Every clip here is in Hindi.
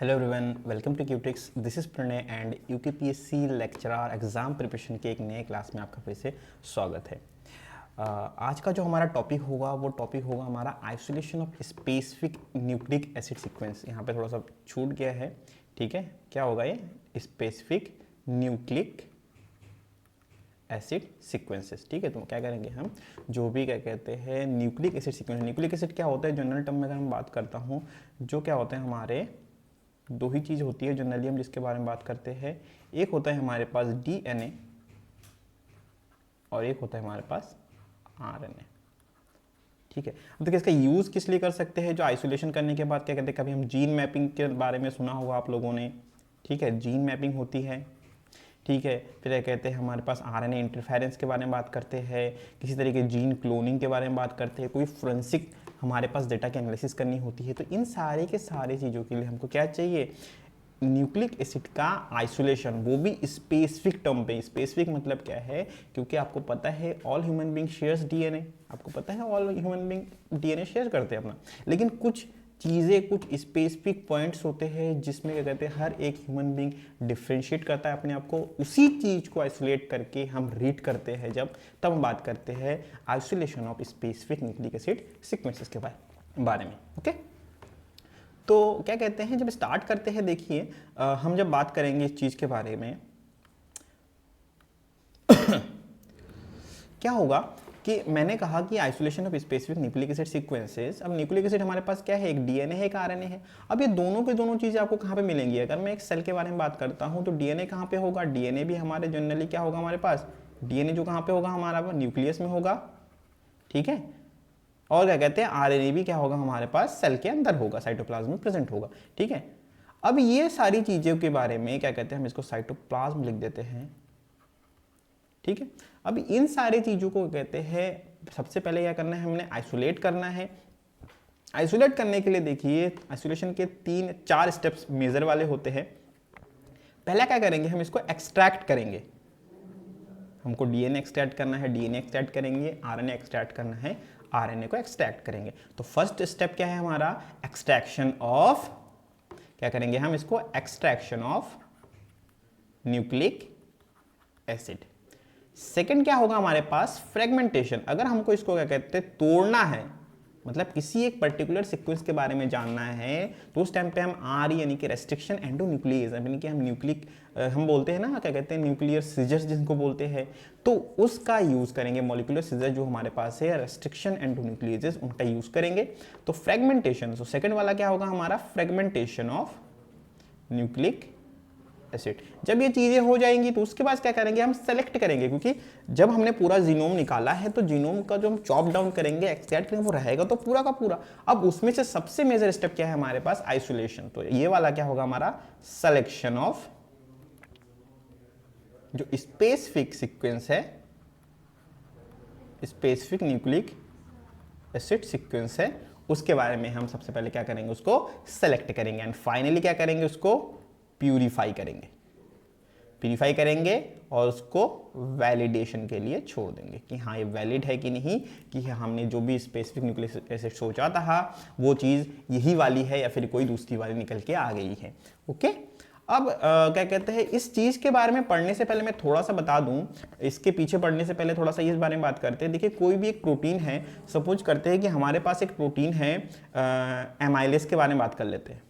Hello everyone, welcome to Cutix. This is Pranay and UKPSC lecturer exam preparation के एक नए क्लास में आपका फिर से स्वागत है। आज का जो हमारा टॉपिक होगा वो टॉपिक होगा हमारा isolation of specific nucleic acid sequence. यहाँ पे थोड़ा सा छूट गया है, ठीक है। क्या होगा ये? स्पेसिफिक न्यूक्लिक एसिड सीक्वेंसेस, ठीक है। तो क्या करेंगे हम, जो भी क्या कहते हैं nucleic acid sequence. Nucleic acid क्या होता है जनरल टर्म में अगर हम बात करता हूँ, जो क्या होते हैं हमारे दो ही चीज़ होती है जनरली हम जिसके बारे में बात करते हैं। एक होता है हमारे पास डीएनए और एक होता है हमारे पास आरएनए, ठीक है। अब देखिए इसका यूज़ किस लिए कर सकते हैं। जो आइसोलेशन करने के बाद क्या कहते हैं, कभी हम जीन मैपिंग के बारे में सुना होगा आप लोगों ने, ठीक है। जीन मैपिंग होती है, ठीक है। फिर क्या कहते हैं हमारे पास आरएनए इंटरफेरेंस के बारे में बात करते हैं, किसी तरीके जीन क्लोनिंग के बारे में बात करते हैं, कोई फोरेंसिक हमारे पास डेटा की एनालिसिस करनी होती है। तो इन सारे के सारे चीज़ों के लिए हमको क्या चाहिए, न्यूक्लिक एसिड का आइसोलेशन, वो भी स्पेसिफिक टर्म पे। स्पेसिफिक मतलब क्या है, क्योंकि आपको पता है all human being shares DNA, आपको पता है all human being DNA share करते हैं अपना, लेकिन कुछ चीज़ें, कुछ स्पेसिफिक पॉइंट्स होते हैं जिसमें क्या कहते हैं हर एक ह्यूमन बीइंग डिफ्रेंशिएट करता है अपने आप को। उसी चीज़ को आइसोलेट करके हम रीड करते हैं जब, तब हम बात करते हैं isolation of specific nucleic acid sequences के बारे में, ओके। तो क्या कहते हैं, जब स्टार्ट करते हैं, देखिए हम जब बात करेंगे इस चीज़ के बारे में क्या होगा कि मैंने कहा कि isolation of specific nucleic acid sequences. अब न्यूक्लिक एसिड हमारे पास क्या है, एक डीएनए है, एक आरएनए है। अब ये दोनों के दोनों चीज़ें आपको कहाँ पे मिलेंगी। अगर मैं एक सेल के बारे में बात करता हूँ तो डीएनए कहाँ पे होगा, डीएनए भी हमारे जनरली क्या होगा हमारे पास, डीएनए जो कहाँ पे होगा हमारा न्यूक्लियस में होगा, ठीक है। और क्या कहते हैं आरएनए भी क्या होगा हमारे पास सेल के अंदर होगा, साइटोप्लाज्म में प्रेजेंट होगा, ठीक है। अब ये सारी चीज़ों के बारे में क्या कहते हैं, हम इसको साइटोप्लाज्म लिख देते हैं, ठीक है। अब इन सारी चीज़ों को कहते हैं, सबसे पहले क्या करना है, हमने आइसोलेट करना है। आइसोलेट करने के लिए देखिए आइसोलेशन के 3-4 स्टेप्स मेजर वाले होते हैं। पहला क्या करेंगे, हम इसको एक्सट्रैक्ट करेंगे। हमको डीएनए एक्सट्रैक्ट करना है, डीएनए एक्सट्रैक्ट करेंगे, आरएनए एक्सट्रैक्ट करना है, आरएनए को एक्सट्रैक्ट करेंगे। तो फर्स्ट स्टेप क्या है हमारा, एक्सट्रैक्शन ऑफ, क्या करेंगे हम इसको, extraction of nucleic acid. Second क्या होगा हमारे पास, फ्रेगमेंटेशन। अगर हमको इसको क्या कहते हैं तोड़ना है, मतलब किसी एक पर्टिकुलर सीक्वेंस के बारे में जानना है, तो उस टाइम पे हम आर यानी कि रेस्ट्रिक्शन एंडोन्यूक्लियस, यानी कि हम न्यूक्लिक हम बोलते हैं ना, क्या कहते हैं न्यूक्लियर सीजर्स जिनको बोलते हैं, तो उसका यूज करेंगे। मॉलिक्यूलर सीजर जो हमारे पास है, रेस्ट्रिक्शन एंडोन्यूक्लियस, उनका यूज करेंगे। तो फ्रेगमेंटेशन, तो सेकंड वाला क्या होगा हमारा, फ्रेगमेंटेशन ऑफ न्यूक्लिक एसिड। जब ये चीज़ें हो जाएंगी तो उसके बाद क्या करेंगे, हम सेलेक्ट करेंगे, क्योंकि जब हमने पूरा जीनोम निकाला है तो जीनोम का जो हम चॉप डाउन करेंगे, एक्सट्रैक्ट करेंगे, वो रहेगा तो पूरा का पूरा। अब उसमें से सबसे मेजर स्टेप क्या है हमारे पास, आइसोलेशन। तो ये वाला क्या होगा हमारा, सिलेक्शन ऑफ जो स्पेसिफिक सीक्वेंस है, स्पेसिफिक न्यूक्लिक एसिड सीक्वेंस है, उसके बारे में हम सबसे पहले क्या करेंगे, उसको सेलेक्ट करेंगे। एंड फाइनली क्या करेंगे, उसको प्यूरिफाई करेंगे। प्यूरिफाई करेंगे और उसको वैलिडेशन के लिए छोड़ देंगे कि हाँ ये वैलिड है कि नहीं, कि हमने जो भी स्पेसिफिक न्यूक्लिक एसिड सोचा था वो चीज़ यही वाली है या फिर कोई दूसरी वाली निकल के आ गई है, ओके। अब क्या कहते हैं, इस चीज़ के बारे में पढ़ने से पहले मैं थोड़ा सा बता दूं, इसके पीछे पढ़ने से पहले थोड़ा सा इस बारे में बात करते हैं। देखिए कोई भी एक प्रोटीन है, सपोज करते हैं कि हमारे पास एक प्रोटीन है, एमाइलेज के बारे में बात कर लेते हैं।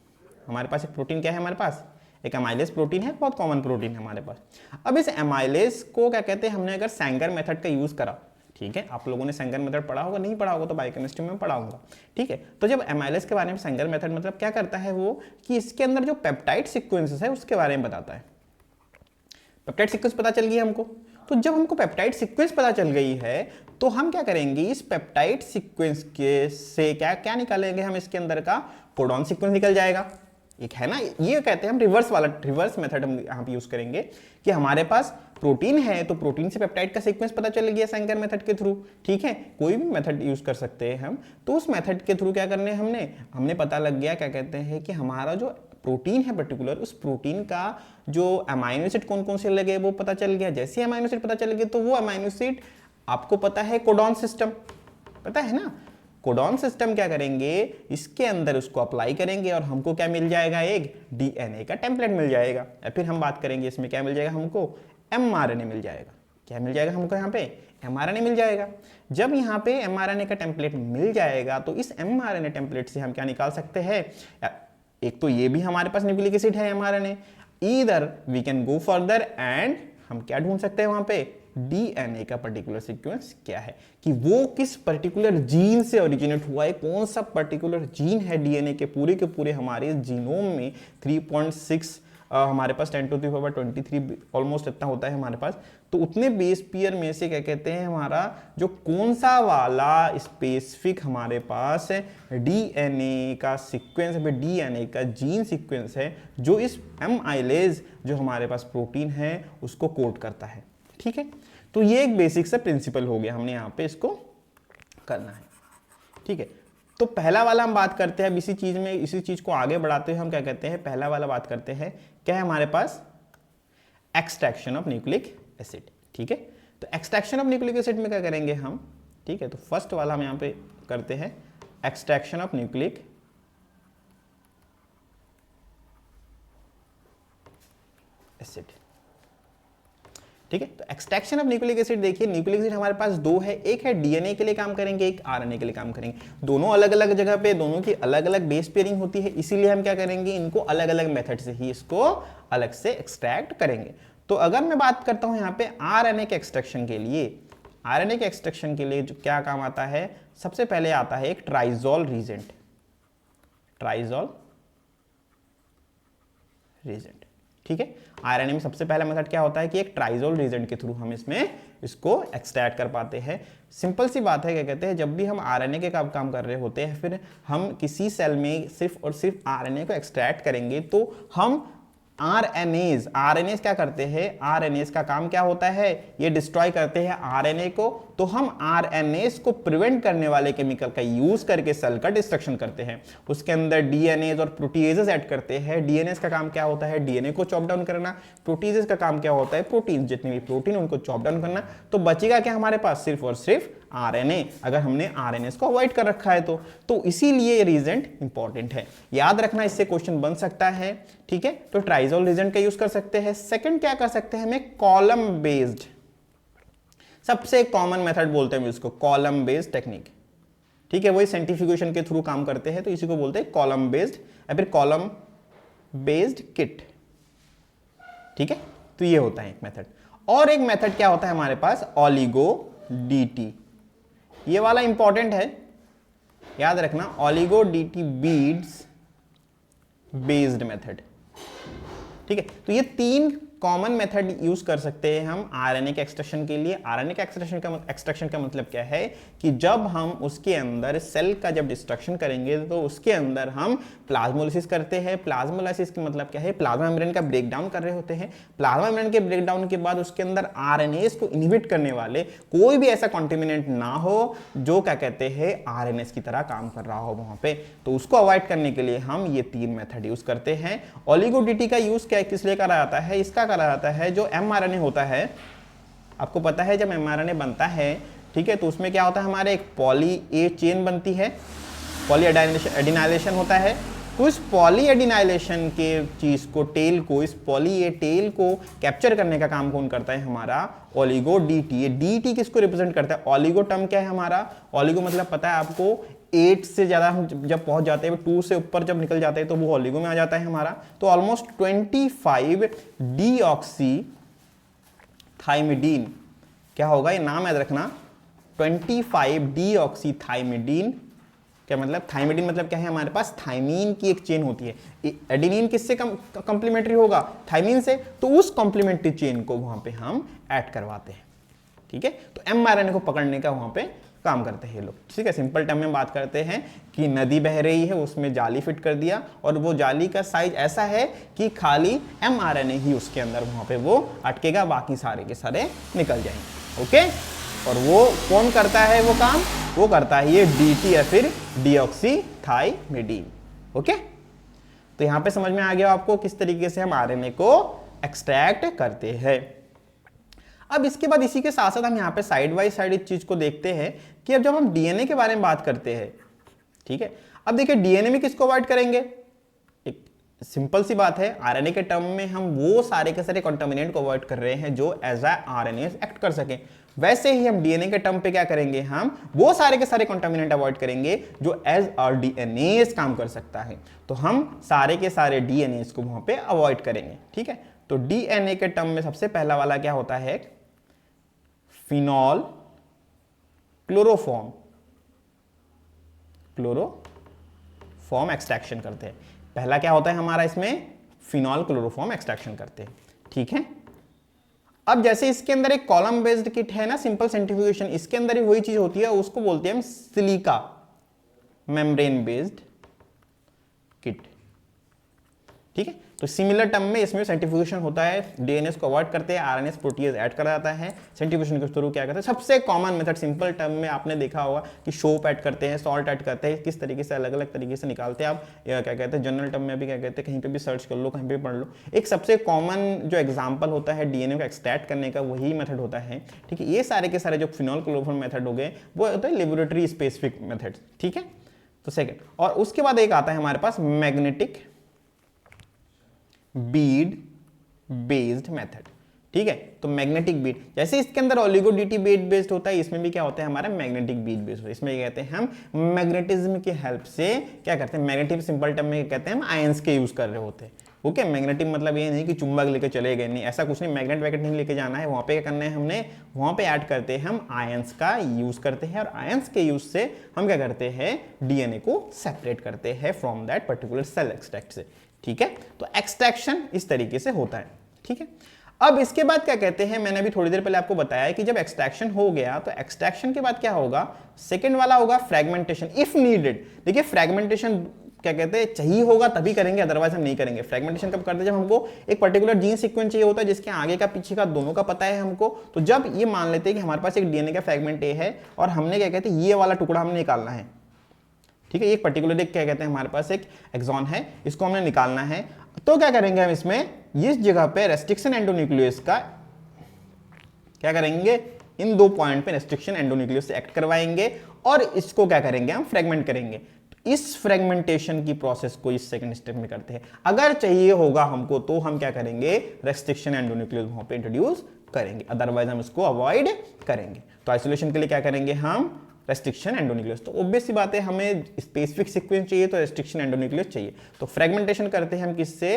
हमारे पास एक प्रोटीन क्या है, हमारे पास एक एमाइलेज प्रोटीन है, बहुत कॉमन प्रोटीन है हमारे पास। अब इस एमाइलेज को क्या कहते हैं, हमने अगर सैंगर मेथड का यूज़ करा, ठीक है, आप लोगों ने सैंगर मेथड पढ़ा होगा, नहीं पढ़ा होगा तो बायोकेमिस्ट्री में पढ़ाऊंगा, ठीक है। तो जब एमाइलेज के बारे में सैंगर मेथड मतलब क्या करता है वो, कि इसके अंदर जो पेप्टाइड सीक्वेंसेस है उसके बारे में बताता है। पेप्टाइड सीक्वेंस पता चल गया हमको, तो जब हमको पेप्टाइड सीक्वेंस पता चल गई है तो हम क्या करेंगे, इस पेप्टाइड सीक्वेंस के से क्या क्या निकालेंगे, हम इसके अंदर का कोडॉन सीक्वेंस निकल जाएगा, एक है ना, ये कहते हैं हम रिवर्स मेथड हम यहाँ पे यूज करेंगे, कि हमारे पास प्रोटीन है तो प्रोटीन से पेप्टाइड का सीक्वेंस पता चल गया सैंगर मेथड के थ्रू, ठीक है। कोई भी मेथड यूज कर सकते हैं हम, तो उस मेथड के थ्रू क्या करने हमने पता लग गया, क्या कहते हैं कि हमारा जो प्रोटीन है पर्टिकुलर, उस प्रोटीन का जो अमाइनो एसिड कौन कौन से लगे वो पता चल गया। जैसे अमाइनो एसिड पता चल गया तो वो अमाइनो एसिड आपको पता है कोडॉन सिस्टम, पता है ना, कोडॉन सिस्टम क्या करेंगे, इसके अंदर उसको अप्लाई करेंगे और हमको क्या मिल जाएगा, एक डीएनए का टेम्पलेट मिल जाएगा। या फिर हम बात करेंगे इसमें क्या मिल जाएगा, हमको एमआरएनए मिल जाएगा। क्या मिल जाएगा हमको यहाँ पे, एमआरएनए मिल जाएगा। जब यहाँ पे एमआरएनए का टेम्पलेट मिल जाएगा तो इस एमआरएनए टेम्पलेट से हम क्या निकाल सकते हैं, एक तो ये भी हमारे पास न्यूक्लिक एसिड है mRNA, either we can go further and हम क्या ढूंढ सकते हैं वहां पे, डीएनए का पर्टिकुलर सीक्वेंस क्या है, कि वो किस पर्टिकुलर जीन से ओरिजिनेट हुआ है, कौन सा पर्टिकुलर जीन है डीएनए के पूरे हमारे जीनोम में 3.6 हमारे पास 10⁻23 ऑलमोस्ट इतना होता है हमारे पास। तो उतने बेस पेयर में से क्या कहते हैं, हमारा जो कौन सा वाला स्पेसिफिक हमारे पास डीएनए का सीक्वेंस है, डीएनए का जीन सीक्वेंस है जो इस एमाइलेज जो हमारे पास प्रोटीन है उसको कोड करता है। ठीक है, तो ये एक बेसिक सा प्रिंसिपल हो गया, हमने यहाँ पे इसको करना है। ठीक है, तो पहला वाला हम बात करते हैं, अब इसी चीज में इसी चीज को आगे बढ़ाते हुए हम क्या कहते हैं, पहला वाला बात करते हैं क्या है हमारे पास, एक्सट्रैक्शन ऑफ न्यूक्लिक एसिड। ठीक है, तो एक्सट्रैक्शन ऑफ न्यूक्लिक एसिड में क्या करेंगे हम, ठीक है, तो फर्स्ट वाला हम यहाँ पे करते हैं एक्सट्रैक्शन ऑफ न्यूक्लिक एसिड। ठीक है, तो एक्सट्रैक्शन ऑफ न्यूक्लिक एसिड देखिए, न्यूक्लिक एसिड हमारे पास दो है, एक है डीएनए के लिए काम करेंगे, एक आरएनए के लिए काम करेंगे। दोनों अलग अलग जगह पे, दोनों की अलग अलग बेस पेयरिंग होती है, इसीलिए हम क्या करेंगे, इनको अलग अलग मेथड से ही इसको अलग से एक्सट्रैक्ट करेंगे। तो अगर मैं बात करता हूं यहाँ पे आरएनए के एक्सट्रैक्शन के लिए, आरएनए के एक्सट्रैक्शन के लिए जो क्या काम आता है, सबसे पहले आता है एक ट्राइजोल रीजेंट, ट्राइजोल रीजेंट। ठीक है, आरएनए में सबसे पहला मेथड क्या होता है कि एक ट्राइजोल रीजेंट के थ्रू हम इसमें इसको एक्सट्रैक्ट कर पाते हैं। सिंपल सी बात है, क्या कहते हैं, जब भी हम आरएनए के काम कर रहे होते हैं, फिर हम किसी सेल में सिर्फ और सिर्फ आरएनए को एक्सट्रैक्ट करेंगे, तो हम आरएनएज क्या करते हैं, आरएनएज का काम क्या होता है, ये डिस्ट्रॉय करते हैं आरएनए को। तो हम आरएनएज को प्रिवेंट करने वाले केमिकल का यूज करके सेल का डिस्ट्रक्शन करते हैं, उसके अंदर डीएनएज और प्रोटीजेज ऐड करते हैं। डीएनएज का काम क्या होता है, डीएनए को चॉप डाउन करना, प्रोटीजेज का काम क्या होता है, प्रोटीन जितने भी प्रोटीन उनको चॉप डाउन करना। तो बचेगा क्या हमारे पास, सिर्फ और सिर्फ आरएनए, अगर हमने आरएनएस को अवॉइड कर रखा है तो इसीलिए ये रीजेंट इंपॉर्टेंट है, याद रखना, इससे क्वेश्चन बन सकता है। ठीक है, तो ट्राइजोल रीजेंट का यूज कर सकते हैं। सेकंड क्या कर सकते हैं, हमें कॉलम बेस्ड, सबसे कॉमन मेथड बोलते हैं इसको कॉलम बेस्ड टेक्निक। ठीक है, वही सेंट्रीफ्यूगेशन के थ्रू काम करते हैं, तो इसी को बोलते हैं कॉलम बेस्ड या फिर कॉलम बेस्ड किट। ठीक है, तो ये होता है एक मेथड। और एक मेथड क्या होता है हमारे पास, ऑलिगो डीटी, ये वाला इंपॉर्टेंट है, याद रखना, oligo dT beads based method. ठीक है, तो ये तीन कॉमन मेथड यूज कर सकते हैं हम आरएनए के एक्सट्रैक्शन के लिए। आरएनए के एक्सट्रैक्शन का मतलब क्या है कि जब हम उसके अंदर सेल का जब डिस्ट्रक्शन करेंगे तो उसके अंदर हम प्लाज्मोलाइसिस करते हैं। प्लाज्मोलाइसिस का मतलब क्या है, प्लाज्मा मेम्ब्रेन का ब्रेकडाउन कर रहे होते हैं। प्लाज्मा मेम्ब्रेन के ब्रेकडाउन के बाद उसके अंदर आरएनएस को इनहिबिट करने वाले कोई भी ऐसा कॉन्टेमिनेंट ना हो जो क्या कहते हैं आरएनएस की तरह काम कर रहा हो वहां पे, तो उसको अवॉइड करने के लिए हम ये तीन मेथड यूज करते हैं। ऑलिगो डीटी का यूज क्या किस लिए करा जाता है, इसका करा जाता है जो एमआरएनए होता है, आपको पता है जब एमआरएनए बनता है, ठीक है, तो उसमें क्या होता है, हमारे एक पॉली ए चेन बनती है, पॉली एडिनाइलेशन होता है। तो इस पॉली एडिनाइलेशन के चीज को, टेल को, इस पॉली ए टेल को कैप्चर करने का काम कौन करता है, हमारा ऑलिगो डीटी। ये डीटी किसको रिप्रेजेंट करता है, ऑलिगो टर्म क्या है हमारा, ऑलिगो मतलब पता है आपको, 8 से ज्यादा हम जब पहुंच जाते हैं, 2 से ऊपर जब निकल जाते हैं तो वो ऑलिगो में आ जाता है हमारा। तो ऑलमोस्ट 25 डीऑक्सी थाइमिडीन, क्या होगा, ये नाम याद रखना, 25 डीऑक्सी थाइमिडीन। क्या मतलब, थाइमिडीन मतलब क्या है, हमारे पास थाइमीन की एक चेन होती है। एडेनिन किससे कंप्लीमेंट्री होगा, थाइमीन से, तो उस कंप्लीमेंट्री चेन को वहां पे हम ऐड करवाते हैं। ठीक है, तो एमआरएनए को पकड़ने का वहां पे काम करते हैं ये लोग। ठीक है, सिंपल टर्म में बात करते हैं कि नदी बह रही है, उसमें जाली फिट कर दिया और वो जाली का साइज ऐसा है कि खाली एमआरएनए ही उसके अंदर वहां पे वो अटकेगा, बाकी सारे के सारे निकल जाएंगे। ओके, और वो कौन करता है वो काम, वो करता है ये डीटी या फिर डीऑक्सी थाइमिडीन। ओके, तो यहां पे समझ में आ गया आपको किस तरीके से हम आरएनए को एक्सट्रैक्ट करते हैं। अब इसके बाद इसी के साथ साथ हम यहाँ पे साइड बाई साइड इस चीज को देखते हैं कि अब जब हम डीएनए के बारे में बात करते हैं, ठीक है, अब देखिए डीएनए में किसको अवॉइड करेंगे, एक सिंपल सी बात है, आरएनए के टर्म में हम वो सारे के सारे कंटामिनेंट को अवॉइड कर रहे हैं जो एज अ आरएनए एक्ट कर सके। वैसे ही हम डीएनए के टर्म पे क्या करेंगे, हम वो सारे के सारे कंटामिनेंट अवॉइड करेंगे जो एज आर डीएनए काम कर सकता है। तो हम सारे के सारे डीएनए को वहां पे अवॉइड करेंगे, ठीक है। तो डीएनए के टर्म में सबसे पहला वाला क्या होता है, फिनॉल क्लोरोफॉर्म, क्लोरोफॉर्म एक्सट्रैक्शन करते हैं। पहला क्या होता है हमारा इसमें, फिनॉल क्लोरोफॉर्म एक्सट्रैक्शन करते हैं, ठीक है। अब जैसे इसके अंदर एक कॉलम बेस्ड किट है ना, सिंपल सेंट्रीफ्यूगेशन, इसके अंदर ही वही चीज होती है, उसको बोलते हैं हम सिलिका मेम्ब्रेन बेस्ड किट, ठीक है। तो सिमिलर टर्म में इसमें सेंट्रीफ्यूगेशन होता है, डीएनए को अवॉइड करते हैं, आरएनए प्रोटीज ऐड करा जाता है, सेंट्रीफ्यूगेशन के थ्रू क्या करते हैं, सबसे कॉमन मेथड सिंपल टर्म में आपने देखा होगा कि सोप ऐड करते हैं, सॉल्ट ऐड करते हैं, किस तरीके से अलग अलग तरीके से निकालते हैं आप, क्या कहते हैं जनरल टर्म में भी क्या कहते हैं, कहीं पे भी सर्च कर लो, कहीं पे भी पढ़ लो। एक सबसे कॉमन जो एग्जाम्पल होता है डीएनए को एक्सट्रैक्ट करने का वही मेथड होता है, ठीक है। ये सारे के सारे जो फिनॉल क्लोरोफॉर्म मेथड हो गए वो होता है लेबोरेटरी स्पेसिफिक मेथड, ठीक है। तो सेकेंड, और उसके बाद एक आता है हमारे पास मैग्नेटिक बीड बेस्ड मेथड, ठीक है। तो मैग्नेटिक बीड, जैसे इसके अंदर ओलिगो डीटी बीड बेस्ड होता है, इसमें भी क्या होता है हमारा मैग्नेटिक बीड बेस्ड होता है। इसमें कहते हैं हम मैग्नेटिज्म की हेल्प से क्या करते हैं, मैग्नेटिक सिंपल टर्म में कहते हैं हम आयंस के यूज कर रहे होते हैं, ओके। मैग्नेटिक मतलब ये नहीं कि चुंबक लेके चले गए, नहीं ऐसा कुछ नहीं, मैग्नेट वैगनेट नहीं लेके जाना है, वहां पे क्या करना है हमने, वहां पे ऐड करते हैं हम आयंस का यूज करते हैं, और आयंस के यूज से हम क्या करते हैं, डीएनए को सेपरेट करते हैं from that particular cell extract से, ठीक है। तो एक्सट्रैक्शन इस तरीके से होता है, ठीक है। अब इसके बाद क्या कहते हैं, मैंने अभी थोड़ी देर पहले आपको बताया कि जब एक्सट्रैक्शन हो गया तो एक्सट्रैक्शन के बाद क्या होगा, सेकंड वाला होगा फ्रैगमेंटेशन इफ नीडेड। देखिए फ्रैगमेंटेशन क्या कहते हैं, चाहिए होगा तभी करेंगे, अदरवाइज हम नहीं करेंगे। फ्रैगमेंटेशन कब करते हैं, जब हमको एक पर्टिकुलर जीन सीक्वेंस चाहिए होता है जिसके आगे का पीछे का दोनों का पता है हमको। तो जब ये मान लेते हैं कि हमारे पास एक डीएनए का फ्रैगमेंट ए है और हमने क्या कहते हैं ये वाला टुकड़ा हमने निकालना है, ठीक है। एक पर्टिकुलर क्या कहते हैं हमारे पास एक एक्सॉन है, इसको हमने निकालना है, तो क्या करेंगे हम इसमें, इस जगह पे रेस्ट्रिक्शन एंडोन्यूक्लियस का क्या करेंगे, इन दो पॉइंट पे रेस्ट्रिक्शन एंडोन्यूक्लियस से एक्ट करवाएंगे और इसको क्या करेंगे हम फ्रेगमेंट करेंगे। इस फ्रेगमेंटेशन की प्रोसेस को इस सेकंड स्टेप में करते हैं। अगर चाहिए होगा हमको तो हम क्या करेंगे, रेस्ट्रिक्शन एंडोन्यूक्लियस वहां पे इंट्रोड्यूस करेंगे, अदरवाइज हम इसको अवॉइड करेंगे। तो आइसोलेशन के लिए क्या करेंगे हम, रेस्ट्रिक्शन एंडोन्यूक्लियस। तो ऑब्वियस सी बात है, हमें स्पेसिफिक सीक्वेंस चाहिए तो रेस्ट्रिक्शन एंडोन्यूक्लियस चाहिए। तो फ्रेगमेंटेशन करते हैं हम किससे,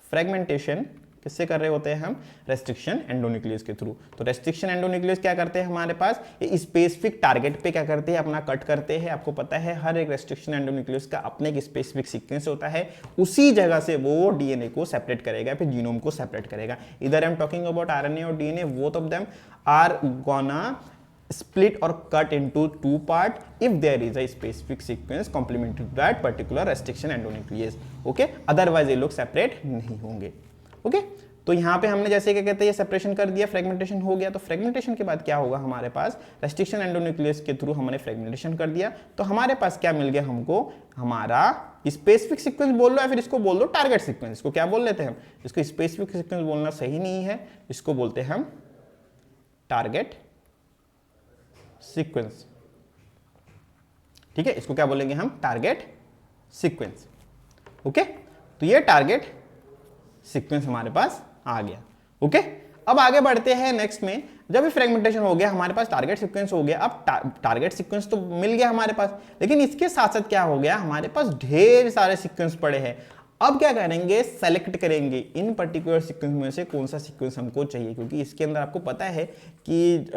फ्रेगमेंटेशन किससे कर रहे होते हैं हम, रेस्ट्रिक्शन एंडोन्यूक्लियस के थ्रू। तो रेस्ट्रिक्शन एंडोन्यूक्लियस क्या करते हैं हमारे पास, ये स्पेसिफिक टारगेट पे क्या करते हैं, अपना कट करते हैं। आपको पता है हर एक रेस्ट्रिक्शन एंडोन्यूक्लियस का अपने एक स्पेसिफिक सीक्वेंस होता है, उसी जगह से वो डीएनए को सेपरेट करेगा, फिर जीनोम को सेपरेट करेगा। इधर I am talking about RNA और DNA, both of them are gonna split or cut into two part if there is a specific sequence complementary to that particular restriction endonuclease, okay, otherwise ये लोग separate नहीं होंगे, okay। तो यहाँ पे हमने जैसे क्या कहते हैं ये सेपरेशन कर दिया, फ्रेगमेंटेशन हो गया। तो फ्रेगमेंटेशन के बाद क्या होगा हमारे पास, रेस्ट्रिक्शन एंडोन्यूक्लियस के थ्रू हमने फ्रेगमेंटेशन कर दिया, तो हमारे पास क्या मिल गया हमको, हमारा स्पेसिफिक सीक्वेंस बोल लो या फिर इसको बोल दो टारगेट सीक्वेंस। इसको क्या बोल लेते हैं हम, इसको स्पेसिफिक सीक्वेंस बोलना सही नहीं है, इसको बोलते हैं हम टारगेट सीक्वेंस, ठीक है। इसको क्या बोलेंगे हम, टारगेट सीक्वेंस, ओके। तो ये टारगेट सीक्वेंस हमारे पास आ गया, ओके। अब आगे बढ़ते हैं नेक्स्ट में, जब ये फ्रेगमेंटेशन हो गया हमारे पास टारगेट सीक्वेंस हो गया। अब टारगेट सीक्वेंस तो मिल गया हमारे पास, लेकिन इसके साथ साथ क्या हो गया, हमारे पास ढेर सारे सीक्वेंस पड़े हैं। अब क्या करेंगे, सेलेक्ट करेंगे इन पर्टिकुलर सीक्वेंस में से कौन सा सीक्वेंस हमको चाहिए, क्योंकि इसके अंदर आपको पता है कि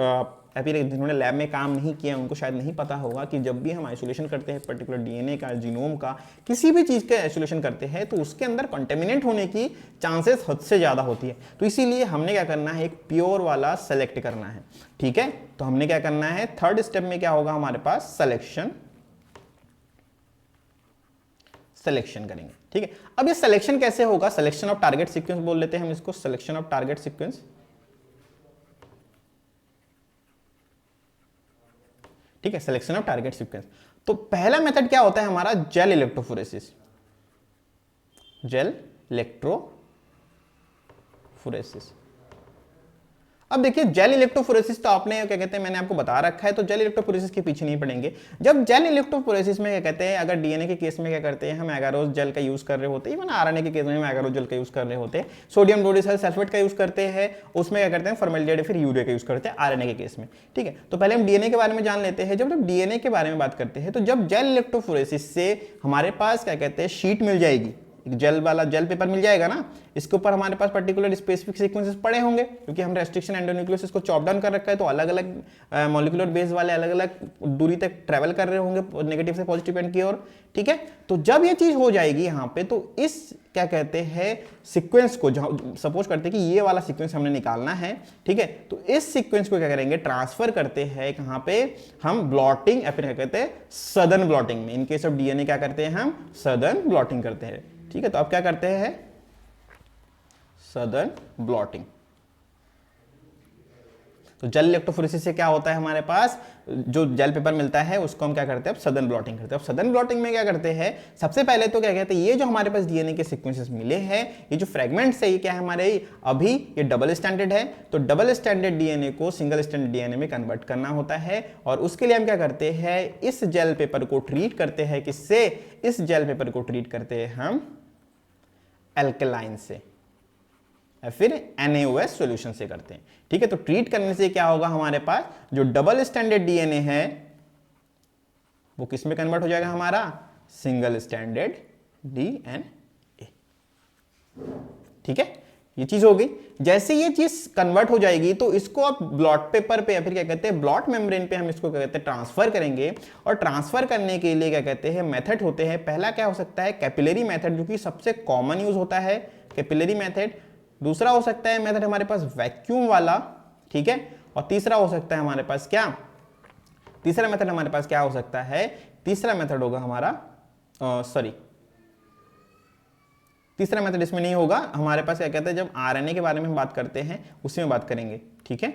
अभी जिन्होंने लैब में काम नहीं किया उनको शायद नहीं पता होगा कि जब भी हम आइसोलेशन करते हैं पर्टिकुलर डीएनए का, जीनोम का, किसी भी चीज़ का आइसोलेशन करते हैं तो उसके अंदर कंटेमिनेंट होने की चांसेस हद से ज़्यादा होती है। तो इसीलिए हमने क्या करना है, एक प्योर वाला सेलेक्ट करना है, ठीक है। तो हमने क्या करना है, थर्ड स्टेप में क्या होगा हमारे पास, सिलेक्शन करेंगे, ठीक है। अब ये सिलेक्शन कैसे होगा, सिलेक्शन ऑफ टारगेट सीक्वेंस बोल लेते हैं हम इसको, सिलेक्शन ऑफ टारगेट सीक्वेंस, ठीक है। सिलेक्शन ऑफ टारगेट सीक्वेंस, तो पहला मेथड क्या होता है हमारा, gel electrophoresis, gel electrophoresis, electrophoresis. अब देखिए जेल इलेक्ट्रोफोरेसिस तो आपने क्या कहते हैं मैंने आपको बता रखा है, तो जेल इलेक्ट्रोफोरेसिस के पीछे नहीं पड़ेंगे। जब जेल इलेक्ट्रोफोरेसिस में क्या कहते हैं, अगर डीएनए के केस में क्या करते हैं हम एगारोस जेल का यूज कर रहे होते हैं, इवन आरएनए के केस में हम एगारोस जेल का यूज कर रहे होते हैं, सोडियम क्लोराइड सल्फेट का यूज करते हैं, उसमें क्या करते हैं फॉर्मेल्डिहाइड फिर यूरिया का यूज करते हैं आरएनए के केस में। ठीक है, तो पहले हम डीएनए के बारे में जान लेते हैं। जब डीएनए के बारे में बात करते हैं तो जब जेल इलेक्ट्रोफोरेसिस से हमारे पास क्या कहते हैं शीट मिल जाएगी, जेल वाला जेल पेपर मिल जाएगा ना, इसके ऊपर हमारे पास पर्टिकुलर स्पेसिफिक सीक्वेंसेस पड़े होंगे, क्योंकि हम रेस्ट्रिक्शन एंडोन्यूक्लियोसिस को चॉप डाउन कर रखा है, तो अलग अलग मॉलिक्यूलर बेस वाले अलग अलग दूरी तक ट्रेवल कर रहे होंगे नेगेटिव से पॉजिटिव एंड की ओर। ठीक है, तो जब ये चीज हो जाएगी यहाँ पे, तो इस क्या कहते हैं सीक्वेंस को, सपोज करते हैं कि ये वाला सीक्वेंस हमने निकालना है, ठीक है, तो इस सीक्वेंस को क्या करेंगे ट्रांसफर करते हैं कहाँ पे हम ब्लॉटिंग या फिर क्या कहते हैं सदर्न ब्लॉटिंग में। इन केस ऑफ डीएनए क्या करते हैं हम सदर्न ब्लॉटिंग करते हैं। ठीक है, तो अब क्या करते हैं सदर्न ब्लॉटिंग। तो जेल इलेक्ट्रोफोरेसिस से क्या होता है हमारे पास जो जेल पेपर मिलता है उसको हम क्या करते हैं अब सदर्न ब्लॉटिंग करते हैं। अब सदर्न ब्लॉटिंग में क्या करते हैं सबसे पहले तो क्या कहते हैं ये जो हमारे पास डीएनए के सीक्वेंसेस मिले हैं, ये जो फ्रेगमेंट्स है ये क्या है हमारे अभी ये डबल स्टैंडर्ड है, तो डबल स्टैंडर्ड डीएनए को सिंगल स्टैंडर्ड डीएनए में कन्वर्ट करना होता है। और उसके लिए हम क्या करते हैं इस जेल पेपर को ट्रीट करते हैं, किससे, इस जेल पेपर को ट्रीट करते हैं हम एल्कलाइन से या फिर NaOH सॉल्यूशन से करते हैं। ठीक है, तो ट्रीट करने से क्या होगा हमारे पास जो डबल स्टैंडर्ड डीएनए है वो किस में कन्वर्ट हो जाएगा हमारा सिंगल स्टैंडर्ड डीएनए। ठीक है, ये चीज हो गई। जैसे ये चीज कन्वर्ट हो जाएगी तो इसको आप ब्लॉट पेपर पे या फिर क्या कहते हैं ब्लॉट मेम्ब्रेन पे हम इसको क्या कहते हैं ट्रांसफर करेंगे। और ट्रांसफर करने के लिए क्या कहते हैं मेथड होते हैं। पहला क्या हो सकता है कैपिलरी मेथड, जो कि सबसे कॉमन यूज होता है कैपिलरी मेथड। दूसरा हो सकता है मेथड हमारे पास वैक्यूम वाला, ठीक है, और तीसरा हो सकता है हमारे पास क्या, तीसरा मेथड हमारे पास क्या हो सकता है, तीसरा मेथड होगा हमारा तीसरा मेथड इसमें नहीं होगा हमारे पास, क्या कहते हैं जब आरएनए के बारे में हम बात करते हैं उसी में बात करेंगे। ठीक है,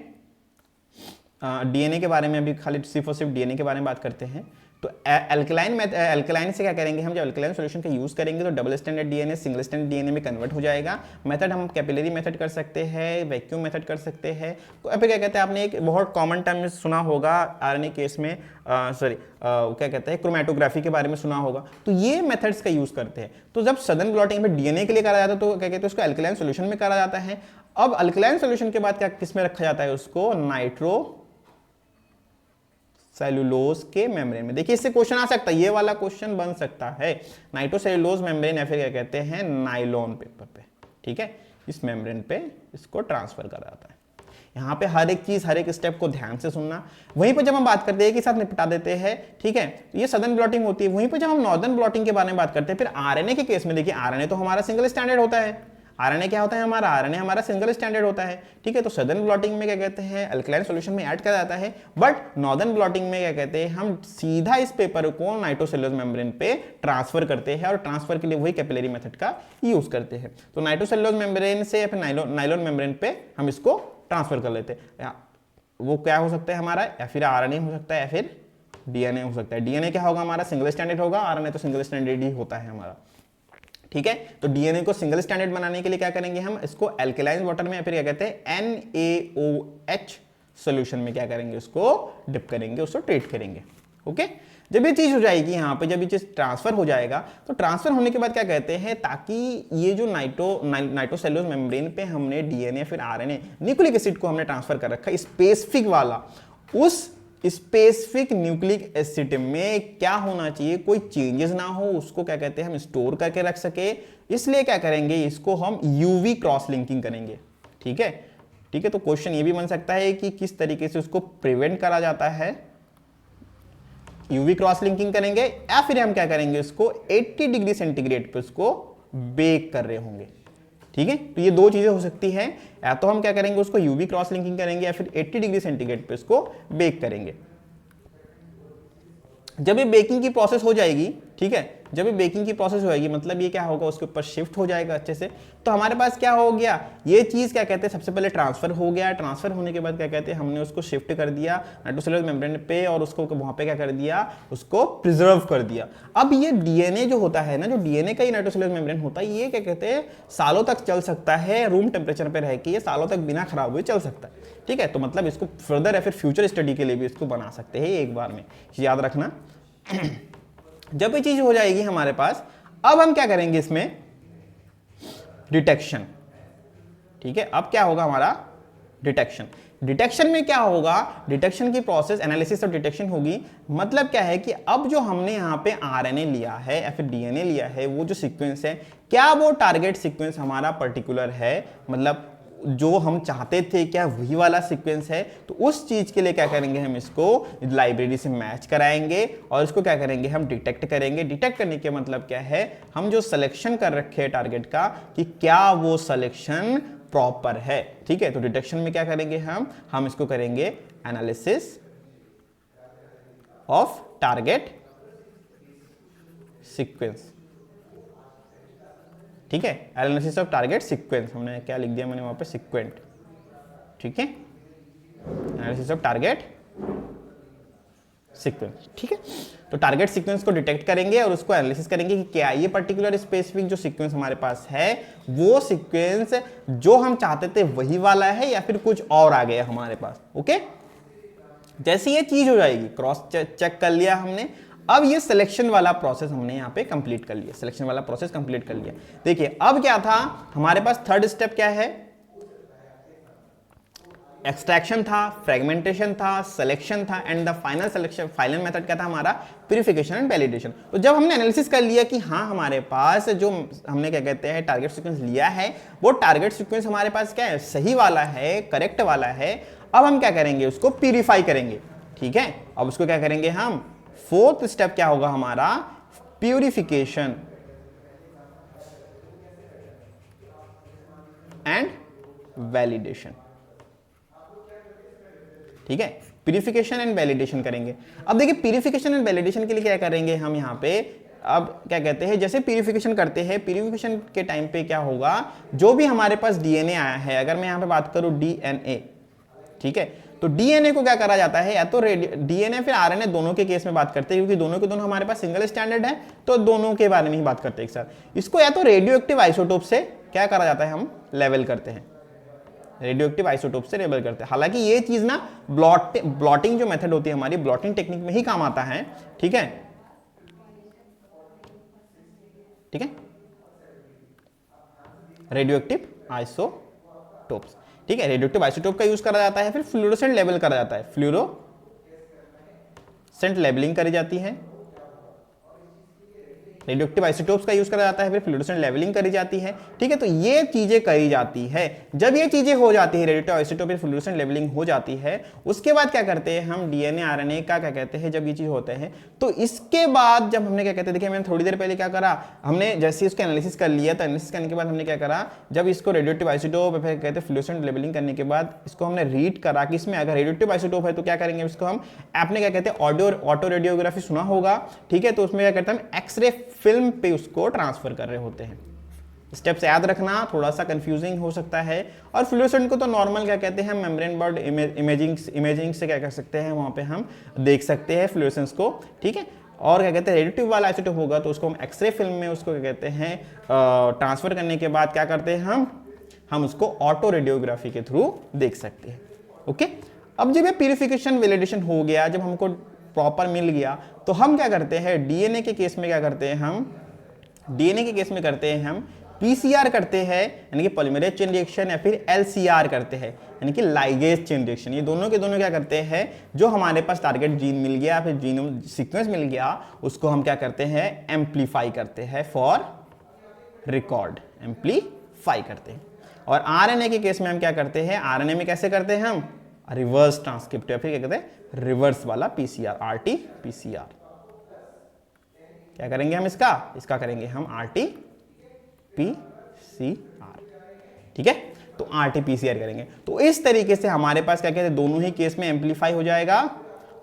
डीएनए के बारे में अभी खाली सिर्फ और सिर्फ डीएनए के बारे में बात करते हैं। तो एल्कलाइन से क्या करेंगे हम, जब एल्कलाइन सॉल्यूशन का यूज करेंगे तो double standard DNA single standard DNA में कन्वर्ट हो जाएगा। मेथड हम कैपिलरी मेथड कर सकते हैं, वैक्यूम मेथड कर सकते हैं। तो अब क्या कहते हैं आपने एक बहुत कॉमन टर्म में सुना होगा आरएनए केस में क्या कहते हैं क्रोमेटोग्राफी के बारे में सुना होगा। तो ये मेथड्स का यूज करते हैं। तो जब सदर्न ब्लॉटिंग में डीएनए के लिए करा जाता है तो क्या कहते हैं उसको एल्कलाइन सॉल्यूशन में करा जाता है। अब अल्कलाइन सॉल्यूशन के बाद क्या किस में रखा जाता है उसको नाइट्रो सेलुलोज के मेम्ब्रेन में। देखिए इससे क्वेश्चन आ सकता है, ये वाला क्वेश्चन बन सकता है नाइट्रोसेलुलोज मेम्ब्रेन या फिर क्या कहते हैं नाइलॉन पेपर पे। ठीक है, इस मेम्ब्रेन पे इसको ट्रांसफर करा जाता है। यहाँ पे हर एक चीज हर एक स्टेप को ध्यान से सुनना। वहीं पर जब हम बात करते हैं कि साथ निपटा देते हैं, ठीक है, ये सदर्न ब्लॉटिंग होती है। वहीं पर जब हम नॉर्दर्न ब्लॉटिंग के बारे में बात करते हैं, फिर आरएनए के केस में देखिए आरएनए तो हमारा सिंगल स्टैंडर्ड होता है। आरएनए क्या होता है हमारा, आरएनए हमारा सिंगल स्टैंडर्ड होता है। ठीक है, तो सदर्न ब्लॉटिंग में क्या कहते हैं अल्कलाइन सॉल्यूशन में ऐड करा जाता है। बट नॉर्दर्न ब्लॉटिंग में क्या कहते हैं हम सीधा इस पेपर को नाइट्रोसेलुलोज मेम्ब्रेन पे ट्रांसफर करते हैं और ट्रांसफर के लिए वही कैपिलरी मेथड का यूज करते हैं। तो नाइट्रोसेलुलोज मेम्ब्रेन से या फिर नाइलॉन मेम्ब्रेन पे हम इसको ट्रांसफर कर लेते हैं। वो क्या हो सकता है हमारा, या फिर आरएनए हो सकता है या फिर डीएनए हो सकता है। डीएनए क्या होगा हमारा सिंगल स्टैंडर्ड होगा, आरएनए तो सिंगल स्टैंडर्ड ही होता है हमारा। ठीक है, तो डीएनए को सिंगल स्टैंडर्ड बनाने के लिए क्या करेंगे हम इसको एल्कलाइन वाटर में या फिर क्या कहते हैं NaOH सॉल्यूशन में क्या करेंगे उसको डिप करेंगे, उसको ट्रीट करेंगे। ओके, जब ये चीज हो जाएगी यहाँ पे, जब ये चीज ट्रांसफर हो जाएगा तो ट्रांसफर होने के बाद क्या कहते हैं ताकि ये जो नाइट्रोसेलुलोज मेम्ब्रेन पे हमने डीएनए फिर आरएनए न्यूक्लिक एसिड को हमने ट्रांसफर कर रखा है स्पेसिफिक वाला, उस स्पेसिफिक न्यूक्लिक एसिड में क्या होना चाहिए कोई चेंजेस ना हो, उसको क्या कहते हैं हम स्टोर करके रख सके। इसलिए क्या करेंगे इसको हम यूवी क्रॉस लिंकिंग करेंगे। ठीक है, ठीक है, तो क्वेश्चन ये भी बन सकता है कि किस तरीके से उसको प्रिवेंट करा जाता है, यूवी क्रॉस लिंकिंग करेंगे या फिर हम क्या करेंगे उसको 80 डिग्री सेंटीग्रेड पे उसको बेक कर रहे होंगे। ठीक है, तो ये दो चीजें हो सकती हैं, या तो हम क्या करेंगे उसको यूवी क्रॉस लिंकिंग करेंगे या फिर 80 डिग्री सेंटीग्रेड पे इसको बेक करेंगे। जब ये बेकिंग की प्रोसेस हो जाएगी, ठीक है, जब ये बेकिंग की प्रोसेस होगी मतलब ये क्या होगा, उसके ऊपर शिफ्ट हो जाएगा अच्छे से। तो हमारे पास क्या हो गया, ये चीज़ क्या कहते हैं, सबसे पहले ट्रांसफर हो गया, ट्रांसफर होने के बाद क्या कहते हैं, हमने उसको शिफ्ट कर दिया नाइट्रोसेलुलर मेम्ब्रेन पे और उसको वहाँ पे क्या कर दिया, उसको प्रिजर्व कर दिया। अब ये डीएनए जो होता है ना, जो डीएनए का ही नाइट्रोसेलुलर मेम्ब्रेन होता है, ये क्या कहते हैं सालों तक चल सकता है, रूम टेम्परेचर पे रह के ये सालों तक बिना खराब हुए चल सकता है। ठीक है, तो मतलब इसको फर्दर या फिर फ्यूचर स्टडी के लिए भी इसको बना सकते हैं एक बार में, याद रखना। जब ये चीज हो जाएगी हमारे पास, अब हम क्या करेंगे इसमें डिटेक्शन। ठीक है, अब क्या होगा हमारा डिटेक्शन। डिटेक्शन में क्या होगा, डिटेक्शन की प्रोसेस एनालिसिस ऑफ डिटेक्शन होगी। मतलब क्या है कि अब जो हमने यहाँ पे आरएनए लिया है या फिर डीएनए लिया है, वो जो सीक्वेंस है, क्या वो टारगेट सीक्वेंस हमारा पर्टिकुलर है, मतलब जो हम चाहते थे क्या वही वाला सीक्वेंस है। तो उस चीज के लिए क्या करेंगे, हम इसको लाइब्रेरी से मैच कराएंगे और इसको क्या करेंगे, हम डिटेक्ट करेंगे। डिटेक्ट करने के मतलब क्या है, हम जो सिलेक्शन कर रखे हैं टारगेट का, कि क्या वो सिलेक्शन प्रॉपर है। ठीक है, तो डिटेक्शन में क्या करेंगे, हम इसको करेंगे एनालिसिस ऑफ टारगेट सीक्वेंस। ठीक है, एनालिसिस ऑफ टारगेट सीक्वेंस, हमने क्या लिख दिया मैंने वहां पे, सीक्वेंट। ठीक है, एनालिसिस ऑफ टारगेट सीक्वेंस। ठीक है, तो टारगेट सीक्वेंस को डिटेक्ट करेंगे और उसको एनालिसिस करेंगे कि क्या ये पर्टिकुलर स्पेसिफिक जो सीक्वेंस हमारे पास है, वो सीक्वेंस जो हम चाहते थे वही वाला है या फिर कुछ और आ गया हमारे पास। ओके, जैसे ये चीज हो जाएगी, क्रॉस चेक कर लिया हमने, अब ये सिलेक्शन वाला प्रोसेस हमने यहाँ पे कंप्लीट कर लिया, सिलेक्शन वाला प्रोसेस कंप्लीट कर लिया। देखिए अब क्या था हमारे पास, थर्ड स्टेप क्या है, एक्सट्रैक्शन था, फ्रेगमेंटेशन था, सिलेक्शन था, and the final selection, final method क्या था हमारा, प्यूरिफिकेशन एंड वैलिडेशन। तो जब हमने एनालिसिस कर लिया कि हाँ हमारे पास जो हमने क्या कहते हैं टारगेट सीक्वेंस लिया है, वो टारगेट सीक्वेंस हमारे पास क्या है, सही वाला है, करेक्ट वाला है, अब हम क्या करेंगे, उसको प्यूरिफाई करेंगे। ठीक है, अब उसको क्या करेंगे हम, फोर्थ स्टेप क्या होगा हमारा, प्यूरिफिकेशन एंड वैलिडेशन। ठीक है, प्यूरिफिकेशन एंड वैलिडेशन करेंगे। अब देखिए प्यूरिफिकेशन एंड वैलिडेशन के लिए क्या करेंगे हम यहाँ पे, अब क्या कहते हैं, जैसे प्यूरिफिकेशन करते हैं, प्यूरिफिकेशन के टाइम पे क्या होगा, जो भी हमारे पास डीएनए आया है, अगर मैं यहाँ पे बात करूं डीएनए, ठीक है, तो डीएनए को क्या करा जाता है, या तो डीएनए फिर आरएनए, दोनों के केस में बात करते हैं, क्योंकि दोनों के दोनों हमारे पास सिंगल स्टैंडर्ड है, तो दोनों के बारे में ही बात करते हैं एक साथ। इसको या तो रेडियो एक्टिव आइसोटोप से क्या करा जाता है, हम लेवल करते हैं, रेडियो एक्टिव आइसोटोप से लेबल करते हैं। हालांकि ये चीज ना ब्लॉटिंग जो मेथड होती है हमारी, ब्लॉटिंग टेक्निक में ही काम आता है। ठीक है, ठीक है, रेडियो एक्टिव आइसोटोप्स। ठीक है, रेडियो एक्टिव आइसोटोप का यूज करा जाता है, फिर फ्लोरोसेंट लेवल करा जाता है, फ्लोरोसेंट लेबलिंग करी जाती है, रेडियोएक्टिव आइसोटोप्स का यूज करा जाता है, फिर फ्लोरोसेंट लेवलिंग करी जाती है। ठीक है, तो ये चीजें करी जाती है। जब ये चीजें हो जाती है, रेडियोएक्टिव आइसोटोप फ्लोरोसेंट लेवलिंग हो जाती है, उसके बाद क्या करते हैं हम, डीएनए आरएनए का क्या कहते हैं, जब ये चीज होते हैं तो इसके बाद जब हमने क्या कहते हैं, देखिए मैंने थोड़ी देर पहले क्या करा, हमने जैसे इसको एनालिसिस कर लिया, तो एनालिसिस करने के बाद हमने क्या करा, जब इसको रेडियोएक्टिव आइसोटोप फिर कहते हैं फ्लोरोसेंट लेवलिंग करने के बाद इसको हमने रीड करा कि इसमें अगर रेडियोएक्टिव आइसोटोप है तो क्या करेंगे, इसको हम आपने क्या कहते हैं ऑटो रेडियोग्राफी सुना होगा। ठीक है, तो उसमें क्या करते हैं हम एक्सरे फिल्म पे उसको ट्रांसफर कर रहे होते हैं। स्टेप्स याद रखना, थोड़ा सा कंफ्यूजिंग हो सकता है। और फ्लोरोसेंट को तो नॉर्मल क्या कहते हैं, मेम्ब्रेन बोर्ड इमेजिंग से क्या कर सकते हैं, वहां पे हम देख सकते हैं फ्लोरोसेंस को। ठीक है, और क्या कहते हैं रेडियोएक्टिव वाला आइसोटोप होगा तो उसको हम एक्सरे फिल्म में उसको क्या कहते हैं ट्रांसफर करने के बाद क्या करते हैं हम उसको ऑटो रेडियोग्राफी के थ्रू देख सकते हैं। ओके, अब जब ये प्यूरिफिकेशन वैलिडेशन हो गया, जब हमको प्रॉपर मिल गया, तो हम क्या करते हैं, डीएनए के केस में क्या करते हैं हम, डीएनए के केस में करते हैं हम पीसीआर करते हैं, यानी कि पॉलीमरेज चेन रिएक्शन, या फिर एलसीआर करते हैं, यानी कि लाइगेज चेन रिएक्शन। ये दोनों के दोनों क्या करते हैं, जो हमारे पास टारगेट जीन मिल गया, फिर जीनोम सीक्वेंस मिल गया, उसको हम क्या करते हैं, एम्पलीफाई करते हैं फॉर रिकॉर्ड, एम्पलीफाई करते हैं। और आरएनए के केस में हम क्या करते हैं, आरएनए में कैसे करते हैं हम, रिवर्स ट्रांसक्रिप्ट, या फिर क्या कहते हैं रिवर्स वाला पीसीआर, आरटी पीसीआर। क्या करेंगे हम, इसका करेंगे हम आरटी पीसीआर। ठीक है, तो आरटी पीसीआर करेंगे। तो इस तरीके से हमारे पास क्या कहते हैं, दोनों ही केस में एम्पलीफाई हो जाएगा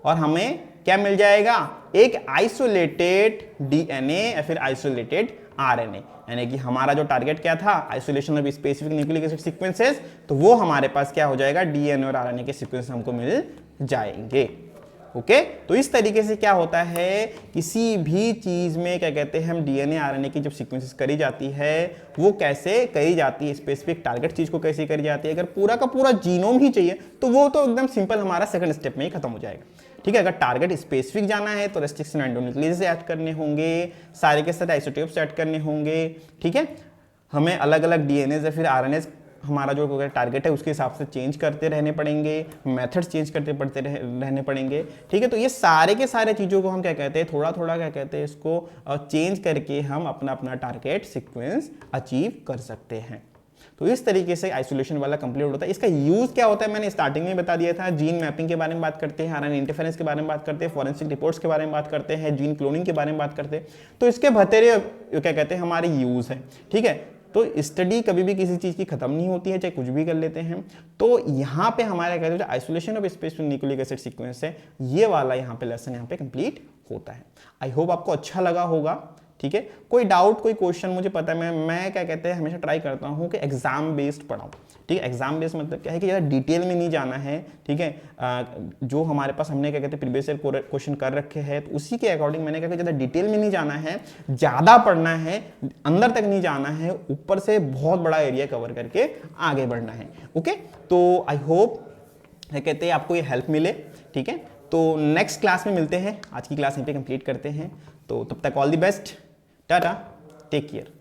और हमें क्या मिल जाएगा, एक आइसोलेटेड डीएनए या फिर आइसोलेटेड आरएनए। यानी कि हमारा जो टारगेट क्या था, isolation of specific nucleic acid sequences, तो वो हमारे पास क्या हो जाएगा, डीएनए और आरएनए के सीक्वेंस हमको मिल जाएंगे। ओके तो इस तरीके से क्या होता है, किसी भी चीज में क्या कहते हैं हम डीएनए आरएनए की जब सीक्वेंसेस करी जाती है वो कैसे करी जाती है, स्पेसिफिक टारगेट चीज को कैसे करी जाती है। अगर पूरा का पूरा जीनोम ही चाहिए तो वो तो एकदम सिंपल हमारा सेकंड स्टेप में ही खत्म हो जाएगा। ठीक है, अगर टारगेट स्पेसिफिक जाना है तो रेस्ट्रिक्शन एंडोन्यूक्लियस ऐड करने होंगे, सारे के सारे आइसोटोप्स ऐड करने होंगे। ठीक है, हमें अलग अलग डीएनए या फिर आरएनए हमारा जो टारगेट है उसके हिसाब से चेंज करते रहने पड़ेंगे, मेथड्स चेंज करते पड़ते रहने पड़ेंगे। ठीक है, तो ये सारे के सारे चीज़ों को हम क्या कहते हैं, थोड़ा थोड़ा क्या कहते हैं, इसको चेंज करके हम अपना अपना टारगेट सीक्वेंस अचीव कर सकते हैं। तो इस तरीके से आइसोलेशन वाला कंप्लीट होता है। इसका यूज क्या होता है मैंने स्टार्टिंग में बता दिया था। जीन मैपिंग के बारे में बात करते हैं, आरएनए इंटरफेरेंस के बारे में बात करते हैं, फॉरेंसिक रिपोर्ट्स के बारे में बात करते हैं, जीन क्लोनिंग के बारे में बात करते हैं। तो इसके बतेरे क्या कहते हैं हमारे यूज है। ठीक है, तो स्टडी कभी भी किसी चीज की खत्म नहीं होती है, चाहे कुछ भी कर लेते हैं। तो यहाँ पे हमारा कहते हैं isolation of specific nucleic acid sequence है, ये वाला यहाँ पे लेसन यहाँ पे कंप्लीट होता है। आई होप आपको अच्छा लगा होगा। ठीक है, कोई डाउट कोई क्वेश्चन, मुझे पता है मैं क्या कहते हैं हमेशा ट्राई करता हूँ कि एग्जाम बेस्ड पढ़ाऊँ। ठीक है, एग्जाम बेस्ड मतलब क्या है कि ज़्यादा डिटेल में नहीं जाना है। ठीक है, जो हमारे पास हमने क्या कहते हैं प्रीवियस ईयर क्वेश्चन कर रखे हैं तो उसी के अकॉर्डिंग मैंने क्या ज़्यादा डिटेल में नहीं जाना है, ज़्यादा पढ़ना है, अंदर तक नहीं जाना है, ऊपर से बहुत बड़ा एरिया कवर करके आगे बढ़ना है। ओके, तो आई होप क्या कहते हैं आपको ये हेल्प मिले। ठीक है, तो नेक्स्ट क्लास में मिलते हैं, आज की क्लास यहीं पे कंप्लीट करते हैं। तो तब तक all the best, tata, take care.